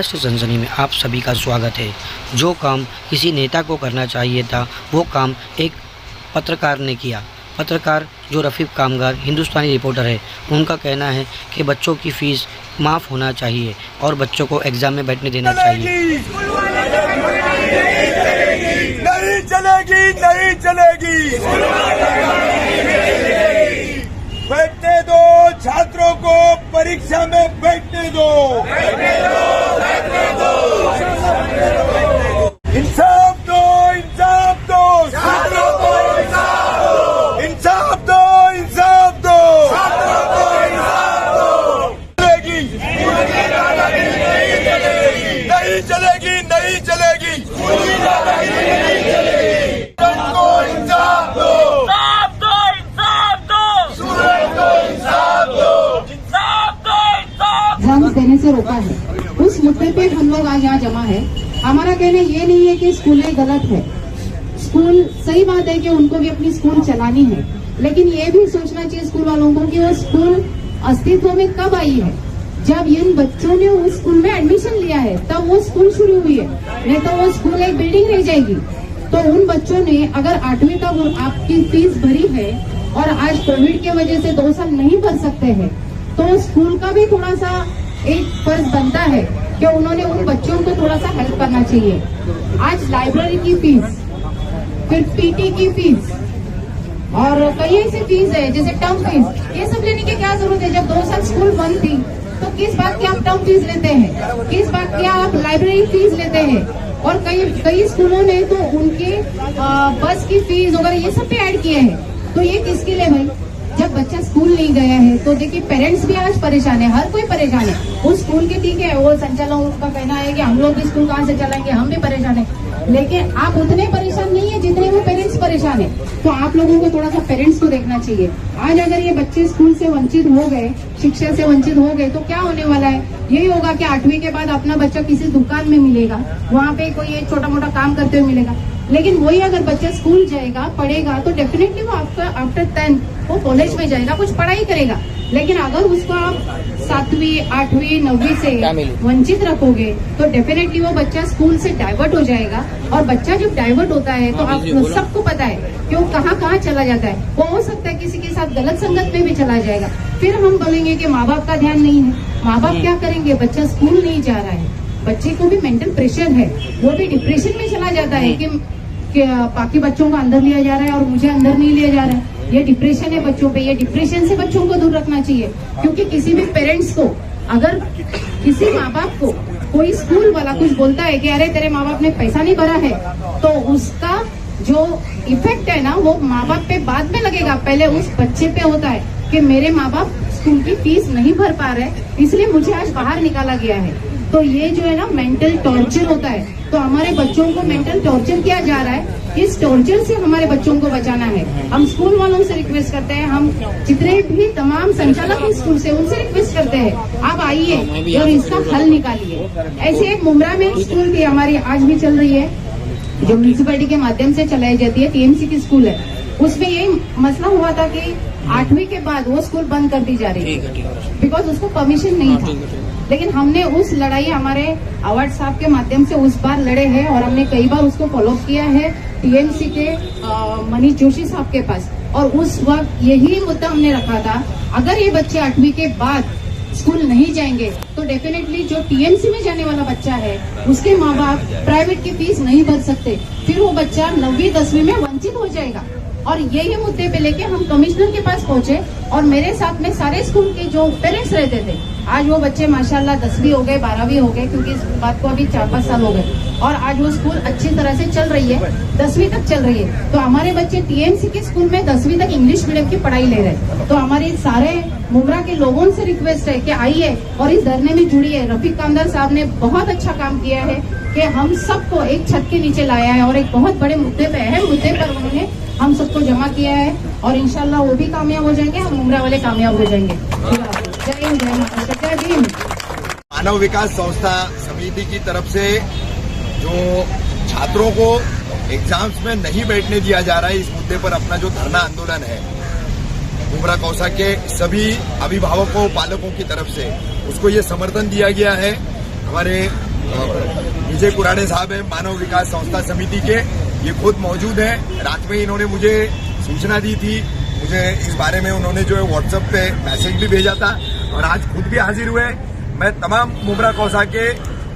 महाराष्ट्र सनसनी में आप सभी का स्वागत है। जो काम किसी नेता को करना चाहिए था वो काम एक पत्रकार ने किया। पत्रकार जो रफ़ीक कामगार हिंदुस्तानी रिपोर्टर है, उनका कहना है कि बच्चों की फ़ीस माफ़ होना चाहिए और बच्चों को एग्ज़ाम में बैठने देना चाहिए। नहीं चलेगी, नहीं चलेगी। बैठने दो, छात्रों को परीक्षा में बैठने दो। इंसाफ दो, इंसाफ दो, छात्रों को इंसाफ दो। इंसाफ दो, इंसाफ दो, छात्रों को इंसाफ दो। चलेगी, नहीं चलेगी, नहीं चलेगी। को इंसाफ दो, इंसाफ दो, इंसाफ दो, सूरज को इंसाफ दो, इंसाफ दो, इंसाफ एग्जाम देने से रोका है। उस मुद्दे पे हम लोग आज यहाँ जमा है। हमारा कहना ये नहीं है कि स्कूलें गलत है। स्कूल सही बात है कि उनको भी अपनी स्कूल चलानी है, लेकिन ये भी सोचना चाहिए स्कूल वालों को कि वो स्कूल अस्तित्व में कब आई है। जब इन बच्चों ने उस स्कूल में एडमिशन लिया है तब वो स्कूल शुरू हुई है, नहीं तो वो स्कूल एक बिल्डिंग रह जाएगी। तो उन बच्चों ने अगर 8वीं तक आपकी फीस भरी है और आज कोविड की वजह से 2 साल नहीं भर सकते हैं, तो स्कूल का भी थोड़ा सा एक फर्ज बनता है कि उन्होंने उन बच्चों को थोड़ा सा हेल्प करना चाहिए। आज लाइब्रेरी की फीस, फिर पीटी की फीस और कई ऐसी फीस है जैसे टर्म फीस, ये सब लेने की क्या जरूरत है? जब 2 साल स्कूल बंद थी तो किस बात की आप टर्म फीस लेते हैं, किस बात की आप लाइब्रेरी फीस लेते हैं? और कई स्कूलों ने तो उनके बस की फीस वगैरह ये सब भी ऐड किए हैं। तो ये किसके लिए भाई? जब बच्चा स्कूल नहीं गया है तो देखिए पेरेंट्स भी आज परेशान है, हर कोई परेशान है। उस स्कूल के ठीक है, वो संचालक का कहना है कि हम लोग भी स्कूल कहाँ से चलाएंगे, हम भी परेशान है, लेकिन आप उतने परेशान नहीं है जितने वो पेरेंट्स परेशान है। तो आप लोगों को थोड़ा सा पेरेंट्स को देखना चाहिए। आज अगर ये बच्चे स्कूल से वंचित हो गए, शिक्षा से वंचित हो गए, तो क्या होने वाला है? यही होगा कि 8वीं के बाद अपना बच्चा किसी दुकान में मिलेगा, वहाँ पे कोई एक छोटा मोटा काम करते हुए मिलेगा। लेकिन वही अगर बच्चा स्कूल जाएगा, पढ़ेगा, तो डेफिनेटली वो आफ्टर 10 वो कॉलेज में जाएगा, कुछ पढ़ाई करेगा। लेकिन अगर उसको आप 7वीं, 8वीं, 9वीं से वंचित रखोगे तो डेफिनेटली वो बच्चा स्कूल से डाइवर्ट हो जाएगा। और बच्चा जब डाइवर्ट होता है तो आप सबको पता है कि वो कहाँ कहाँ चला जाता है। वो हो सकता है किसी के साथ गलत संगत में भी चला जाएगा। फिर हम बोलेंगे कि माँ बाप का ध्यान नहीं है। माँ बाप क्या करेंगे? बच्चा स्कूल नहीं जा रहा है, बच्चे को भी मेंटल प्रेशर है, वो भी डिप्रेशन में चला जाता है कि बाकी बच्चों को अंदर लिया जा रहा है और मुझे अंदर नहीं लिया जा रहा है। ये डिप्रेशन है बच्चों पे। ये डिप्रेशन से बच्चों को दूर रखना चाहिए, क्योंकि किसी भी पेरेंट्स को, अगर किसी माँ बाप को कोई स्कूल वाला कुछ बोलता है कि अरे तेरे माँ बाप ने पैसा नहीं भरा है, तो उसका जो इफेक्ट है ना वो माँ बाप पे बाद में लगेगा, पहले उस बच्चे पे होता है कि मेरे माँ बाप स्कूल की फीस नहीं भर पा रहे, इसलिए मुझे आज बाहर निकाला गया है। तो ये जो है ना मेंटल टॉर्चर होता है। तो हमारे बच्चों को मेंटल टॉर्चर किया जा रहा है। इस टॉर्चर से हमारे बच्चों को बचाना है। हम स्कूल वालों से रिक्वेस्ट करते हैं, हम जितने भी तमाम संचालक हैं स्कूल से, उनसे रिक्वेस्ट करते हैं आप आइए और इसका हल निकालिए। ऐसे एक मुमरा में स्कूल थी हमारी, आज भी चल रही है, जो म्यूनिसिपैलिटी के माध्यम से चलाई जाती है, टीएमसी की स्कूल है। उसमें यही मसला हुआ था कि 8वीं के बाद वो स्कूल बंद कर दी जा रही है, बिकॉज उसको परमिशन नहीं था। लेकिन हमने उस लड़ाई हमारे अवार्ड साहब के माध्यम से उस बार लड़े हैं और हमने कई बार उसको फॉलो किया है टीएमसी के मनीष जोशी साहब के पास। और उस वक्त यही मुद्दा हमने रखा था, अगर ये बच्चे 8वीं के बाद स्कूल नहीं जाएंगे तो डेफिनेटली जो टीएमसी में जाने वाला बच्चा है उसके माँ बाप प्राइवेट की फीस नहीं भर सकते, फिर वो बच्चा 9वीं 10वीं में वंचित हो जाएगा। और यही मुद्दे पे लेके हम कमिश्नर के पास पहुंचे और मेरे साथ में सारे स्कूल के जो पेरेंट्स रहते थे, आज वो बच्चे माशाल्लाह 10वीं हो गए, 12वीं हो गए, क्योंकि इस बात को अभी 4-5 साल हो गए, और आज वो स्कूल अच्छी तरह से चल रही है, 10वीं तक चल रही है। तो हमारे बच्चे टीएमसी के स्कूल में 10वीं तक इंग्लिश मीडियम की पढ़ाई ले रहे हैं। तो हमारे सारे मुमरा के लोगों से रिक्वेस्ट है कि आइए और इस धरने में जुड़िए। रफ़ीक कामगार साहब ने बहुत अच्छा काम किया है कि हम सबको एक छत के नीचे लाया है और एक बहुत बड़े मुद्दे पे, अहम मुद्दे पर उन्होंने हम सबको जमा किया है और इंशाल्लाह वो भी कामयाब हो जाएंगे, हम मुमरा वाले कामयाब हो जाएंगे। जय हिंद, जय महाराष्ट्र, जय भीम। मानव विकास संस्था समिति की तरफ से जो छात्रों को एग्जाम्स में नहीं बैठने दिया जा रहा है, इस मुद्दे पर अपना जो धरना आंदोलन है, मुमरा कौसा के सभी अभिभावकों पालकों की तरफ से उसको ये समर्थन दिया गया है। हमारे विजय कुराड़े साहब है मानव विकास संस्था समिति के, ये खुद मौजूद हैं। रात में इन्होंने मुझे सूचना दी थी, मुझे इस बारे में उन्होंने जो है व्हाट्सएप पे मैसेज भी भेजा था और आज खुद भी हाजिर हुए। मैं तमाम मुमरा कौसा के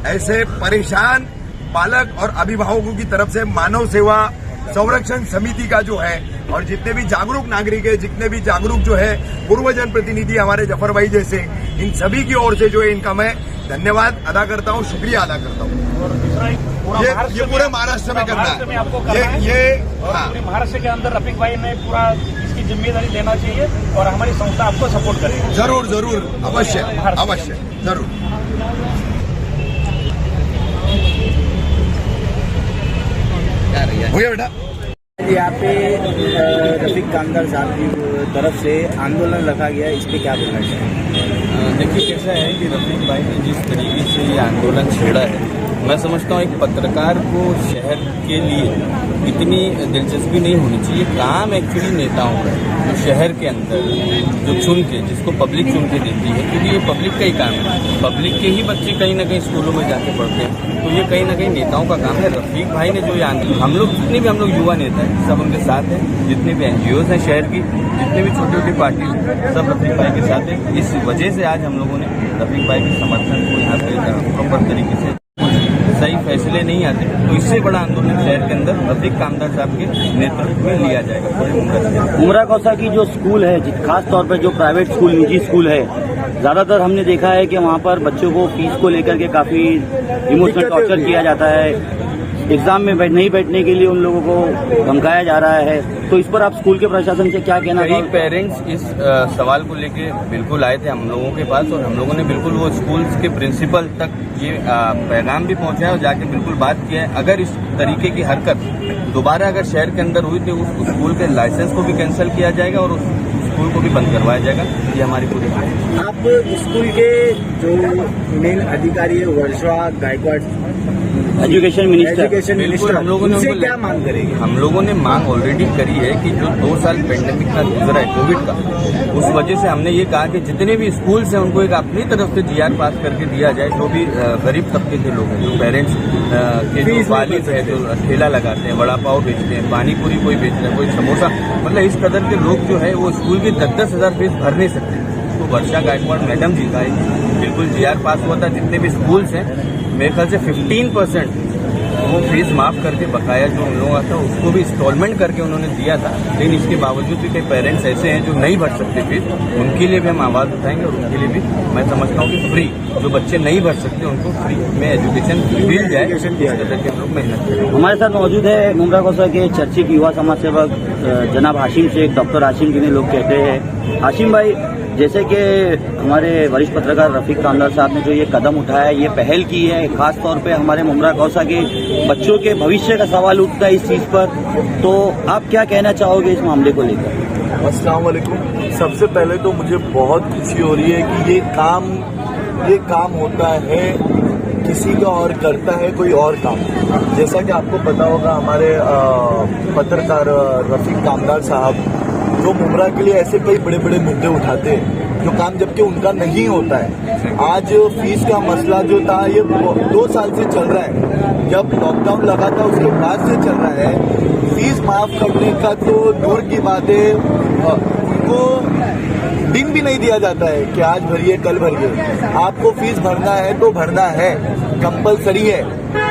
ऐसे परेशान बालक और अभिभावकों की तरफ से मानव सेवा संरक्षण समिति का जो है और जितने भी जागरूक नागरिक है, जितने भी जागरूक जो है पूर्व जनप्रतिनिधि हमारे जफर भाई जैसे, इन सभी की ओर से जो है इनका मैं धन्यवाद अदा करता हूँ, शुक्रिया अदा करता हूँ। ये पूरे महाराष्ट्र में करना है। ये पूरे महाराष्ट्र के अंदर रफीक भाई ने पूरा इसकी जिम्मेदारी लेना चाहिए और हमारी संस्था आपको सपोर्ट करेगी। जरूर जरूर, अवश्य अवश्य, जरूर। भैया बेटा, यहाँ पे रफीक कामदार साहब की तरफ से आंदोलन रखा गया, इस पे क्या बोलना चाहिए? देखिए कैसा है कि रफीक भाई ने जिस तरीके से ये आंदोलन छेड़ा है, मैं समझता हूँ एक पत्रकार को शहर के लिए इतनी दिलचस्पी नहीं होनी चाहिए। काम एक्चुअली नेताओं का है, जो शहर के अंदर जो चुन के, जिसको पब्लिक चुन के देती है, क्योंकि ये पब्लिक का ही काम है। पब्लिक के ही बच्चे कहीं ना कहीं स्कूलों में जाके पढ़ते हैं, तो ये कहीं ना कहीं नेताओं का काम है। रफीक भाई ने जो ये आंदोलन, हम लोग जितने भी हम लोग युवा नेता हैं सब उनके साथ हैं, जितने भी NGOs हैं शहर की, जितने भी छोटी छोटी पार्टी सब रफीक भाई के साथ हैं। इस वजह से आज हम लोगों ने रफीक भाई के समर्थन को यहाँ पे प्रॉपर तरीके से सही फैसले नहीं आते तो इससे बड़ा आंदोलन शहर के अंदर रफीक कामदार साहब के नेतृत्व में लिया जाएगा पूरे मुमरा से। मुमरा कौसा की जो स्कूल है, खास तौर पर जो प्राइवेट स्कूल, निजी स्कूल है, ज्यादातर हमने देखा है कि वहाँ पर बच्चों को फीस को लेकर के काफी इमोशनल टॉर्चर किया जाता है। एग्जाम में नहीं बैठने के लिए उन लोगों को धमकाया जा रहा है। तो इस पर आप स्कूल के प्रशासन से क्या कहना कई पेरेंट्स इस सवाल को लेके बिल्कुल आए थे हम लोगों के पास और हम लोगों ने बिल्कुल वो स्कूल के प्रिंसिपल तक ये पैगाम भी पहुंचाया और जाके बिल्कुल बात किया है। अगर इस तरीके की हरकत दोबारा अगर शहर के अंदर हुई तो उस स्कूल के लाइसेंस को भी कैंसिल किया जाएगा और उस स्कूल को भी बंद करवाया जाएगा। ये हमारी पूरी आप स्कूल के जो मेन अधिकारी है वर्षा गायकवाड़, एजुकेशन मिनिस्टर, हम लोगों ने उनसे क्या मांग करेंगे? हम लोगों ने मांग ऑलरेडी करी है कि जो 2 साल पेंडेमिक का गुजरा है कोविड का, उस वजह से हमने ये कहा कि जितने भी स्कूल्स हैं उनको एक अपनी तरफ से GR पास करके दिया जाए। जो भी गरीब तबके के लोग हैं, जो पेरेंट्स के जो वालिद है, जो ठेला लगाते हैं, वड़ा पाव बेचते हैं, पानी पूरी कोई बेच रहा है, कोई समोसा, मतलब इस कदर के लोग जो है वो स्कूल की 10-10 हज़ार फीस भर नहीं सकते। तो वर्षा गायकवाड़ मैडम जी का बिल्कुल GR पास हुआ था। जितने भी स्कूल्स हैं मेरे ख्याल से 15% वो फीस माफ करके बकाया जो उन लोगों का था उसको भी इंस्टॉलमेंट करके उन्होंने दिया था। लेकिन इसके बावजूद भी कई पेरेंट्स ऐसे हैं जो नहीं भर सकते फीस, उनके लिए भी हम आवाज़ उठाएंगे और उनके लिए भी मैं समझता हूँ कि फ्री, जो बच्चे नहीं भर सकते उनको फ्री में एजुकेशन मिल जाए, इस तरह के हम लोग मेहनत करें। हमारे साथ मौजूद है मुमरा कौसा के चर्चित युवा समाज सेवक जनाब हाशिम शेख, डॉक्टर हाशिम जिन्हें लोग कहते हैं। हाशिम भाई, जैसे कि हमारे वरिष्ठ पत्रकार रफीक कामदार साहब ने जो ये कदम उठाया, ये पहल की है, खास तौर पे हमारे मुमरा कौसा के बच्चों के भविष्य का सवाल उठता है इस चीज पर, तो आप क्या कहना चाहोगे इस मामले को लेकर? अस्सलाम वालेकुम। सबसे पहले तो मुझे बहुत खुशी हो रही है कि ये काम होता है, किसी का और करता है कोई और काम। जैसा कि आपको पता होगा, हमारे पत्रकार रफीक कामदार साहब जो मुमरा के लिए ऐसे कई बड़े बड़े मुद्दे उठाते हैं, जो काम जबकि उनका नहीं होता है। आज फीस का मसला जो था ये 2 साल से चल रहा है, जब लॉकडाउन लगा था उसके बाद से चल रहा है। फीस माफ करने का तो दूर की बात है, उनको दिन भी नहीं दिया जाता है कि आज भरिए कल भरिए। आपको फीस भरना है तो भरना है, कंपलसरी है।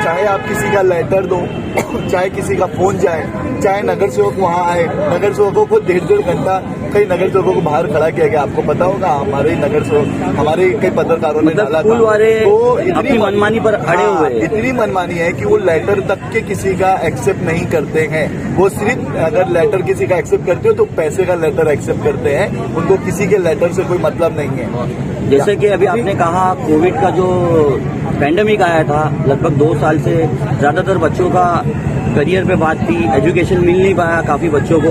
चाहे आप किसी का लेटर दो, चाहे किसी का फोन जाए, चाहे नगर सेवक वहाँ आए, नगर सेवकों को 1.5 घंटा कई नगर सेवकों को बाहर खड़ा किया गया। आपको पता होगा, हमारे नगर सेवक, हमारे कई पत्रकारों ने डाला था, तो इतनी मनमानी पर अड़े हुए, इतनी मनमानी है कि वो लेटर तक के किसी का एक्सेप्ट नहीं करते हैं। वो सिर्फ अगर लेटर किसी का एक्सेप्ट करते हो तो पैसे का लेटर एक्सेप्ट करते हैं, उनको किसी के लेटर से कोई मतलब नहीं है। जैसे कि अभी आपने कहा, कोविड का जो पैंडेमिक आया था, लगभग 2 साल से ज्यादातर बच्चों का करियर पे बात थी, एजुकेशन मिल नहीं पाया काफी बच्चों को।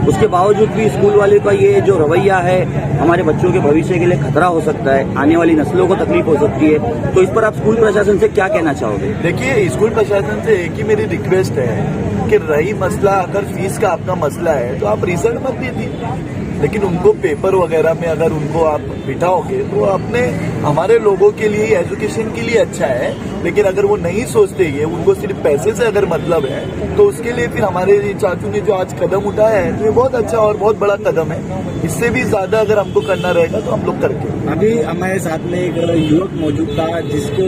उसके बावजूद भी स्कूल वाले का ये जो रवैया है, हमारे बच्चों के भविष्य के लिए खतरा हो सकता है, आने वाली नस्लों को तकलीफ हो सकती है, तो इस पर आप स्कूल प्रशासन से क्या कहना चाहोगे? देखिए, स्कूल प्रशासन से एक ही मेरी रिक्वेस्ट है कि रही मसला, अगर फीस का आपका मसला है तो आप रिजल्ट मत दीजिए। लेकिन उनको पेपर वगैरह में अगर उनको आप बिठाओगे तो अपने हमारे लोगों के लिए एजुकेशन के लिए अच्छा है, लेकिन अगर वो नहीं सोचते ये उनको सिर्फ पैसे से अगर मतलब है तो उसके लिए फिर हमारे चाचू ने जो आज कदम उठाया है तो ये बहुत अच्छा और बहुत बड़ा कदम है। इससे भी ज्यादा अगर हमको करना रहेगा तो हम लोग करके। अभी हमारे साथ में एक युवक मौजूद था जिसको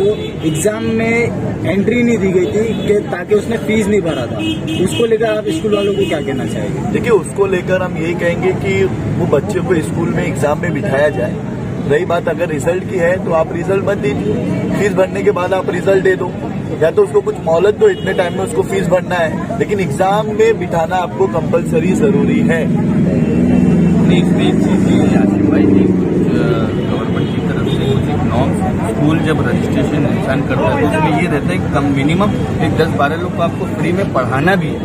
एग्जाम में एंट्री नहीं दी गई थी कि ताकि उसने फीस नहीं भरा था, उसको लेकर आप स्कूल वालों को क्या कहना चाहेंगे? देखिए, उसको लेकर हम यही कहेंगे कि वो बच्चे को स्कूल में एग्जाम में बिठाया जाए। रही बात अगर रिजल्ट की है तो आप रिजल्ट मत दीजिए, फीस भरने के बाद आप रिजल्ट दे दो, या तो उसको कुछ मोहलत दो, इतने टाइम में उसको फीस भरना है, लेकिन एग्जाम में बिठाना आपको कंपलसरी जरूरी है। इसमें एक चीज ये आसिफ भाई की गवर्नमेंट की तरफ से कुछ एक नॉर्म्स, स्कूल जब रजिस्ट्रेशन इंसान करता है तो उसमें ये रहता है कि कम मिनिमम एक 10-12 लोग को आपको फ्री में पढ़ाना भी है,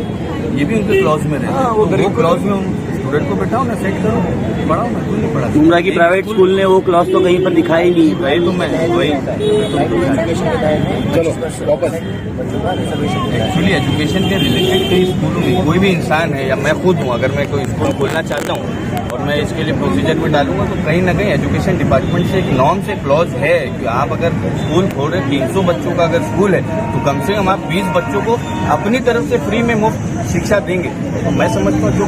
ये भी उनके क्लॉज में रहता है। वो क्लॉज में स्टूडेंट को बैठाओ ना, सेट करो, पढ़ाओ ना, क्यों नहीं पढ़ा? मुमरा की प्राइवेट स्कूल ने वो क्लॉज तो कहीं पर दिखाई नहीं। वही तो मैं एक्चुअली एजुकेशन के रिलेटेड कई स्कूलों में कोई भी इंसान है या मैं खुद हूँ, अगर मैं कोई स्कूल खोलना चाहता हूँ और मैं इसके लिए प्रोसीजर में डालूंगा तो कहीं ना कहीं एजुकेशन डिपार्टमेंट से एक नॉर्म से क्लॉज है कि आप अगर स्कूल खोल रहे 300 बच्चों का अगर स्कूल है तो कम से कम आप 20 बच्चों को अपनी तरफ से फ्री में मुफ्त शिक्षा देंगे। तो मैं समझता हूँ जो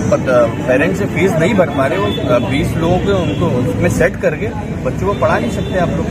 पेरेंट्स से फीस नहीं भर पा रहे हो 20 लोगों को उनको उसमें सेट करके बच्चों को पढ़ा नहीं सकते आप लोग,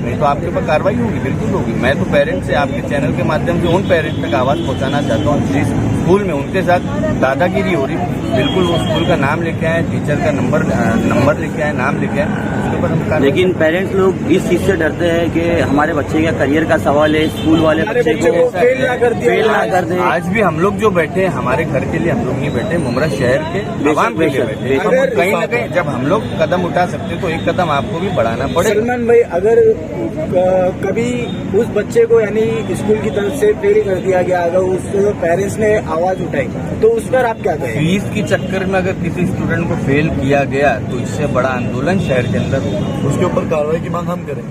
नहीं तो आपके ऊपर कार्रवाई होगी, बिल्कुल होगी। मैं तो पेरेंट्स से आपके चैनल के माध्यम से उन पेरेंट्स तक आवाज पहुंचाना चाहता हूँ जिस स्कूल में उनके साथ दादागिरी हो रही, बिल्कुल वो स्कूल का नाम लेके आए, टीचर का नंबर लेके आए, नाम लेके आए, उसके ऊपर हम। लेकिन पेरेंट्स लोग इस चीज से डरते हैं कि हमारे बच्चे का करियर का सवाल है, स्कूल वाले बच्चे को फेल ना कर दें। आज भी हम लोग जो बैठे हैं हमारे घर के लिए हम लोग नहीं बैठे, मुमरा शहर के आवाम के लिए बैठे। कहीं ना कहीं जब हम लोग कदम उठा सकते तो एक कदम आपको भी बढ़ाना पड़ेगा। सलमान भाई, अगर कभी उस बच्चे को यानी स्कूल की तरफ से फेल कर दिया गया, अगर उस पेरेंट्स ने आवाज उठाई तो उस पर आप क्या कहें? फीस के चक्कर में अगर किसी स्टूडेंट को फेल किया गया तो इससे बड़ा आंदोलन शहर के अंदर होगा, उसके ऊपर कार्रवाई की मांग हम करें।